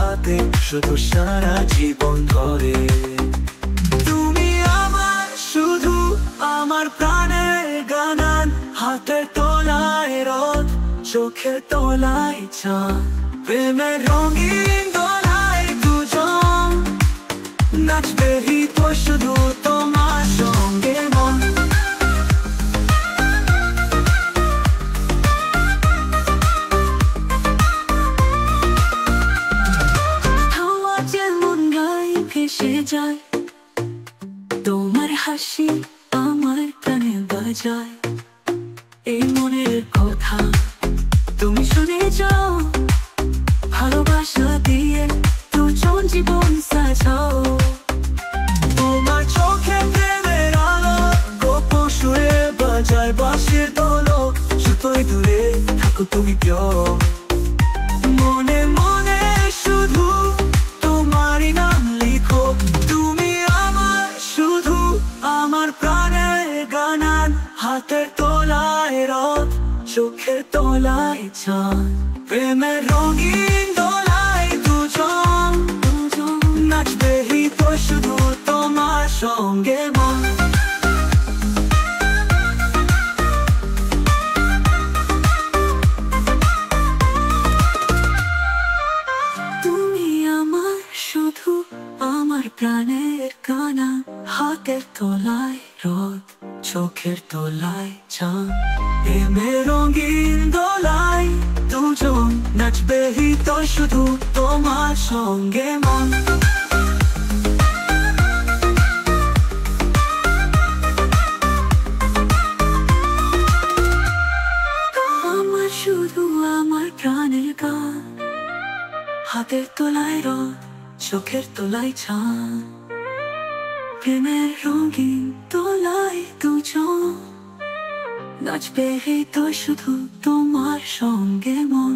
সাথে শুধু সারা জীবন ধরে। তুমি আমার শুধু আমার প্রাণের গান, হাতের তলায় রোদ, চোখের তলায় চাঁদ, প্রেমের রঙিন দোলায় দুজন নাচবে হৃদয় শুধু তোমার সঙ্গে মন। হাওয়া যেমন গায়ে ভেসে যায়, তোমার হাসি আমার প্রাণে বাজায়। এই মনের কথা তুমি শুনে যাও, ভালোবাসা দিয়ে দুজন জীবন সাজাও। তোমার চোখে প্রেমের আলো, গোপন সুরে বাজায় বাঁশির দোলক, যতই দূরে থাকো তুমি প্রিয়। মনে মনে শুধু তোমারই নাম লিখো, তুমি আমার শুধু আমার প্রাণের গান, হাতের তলায় রোদ, চোখের তলায় চাঁদ, প্রেমের রঙিন দোলায় দুজন নাচবে হৃদয় শুধু তোমার সঙ্গে মন। তুমি আমার শুধু আমার প্রাণের গান, হাতের তলায় রোদ, চোখের তলায় চাঁদ, প্রেমের রঙিন দোলায় দুজন নাচবে হৃদয় শুধু তোমার সঙ্গে মন। আমার শুধু আমার প্রাণের গান, হাতের তলায় রোদ, চোখের তলায় চাঁদ, প্রেমের রঙিন দোলায় দুজন নাচবে হৃদয় শুধু তোমার সঙ্গে মন।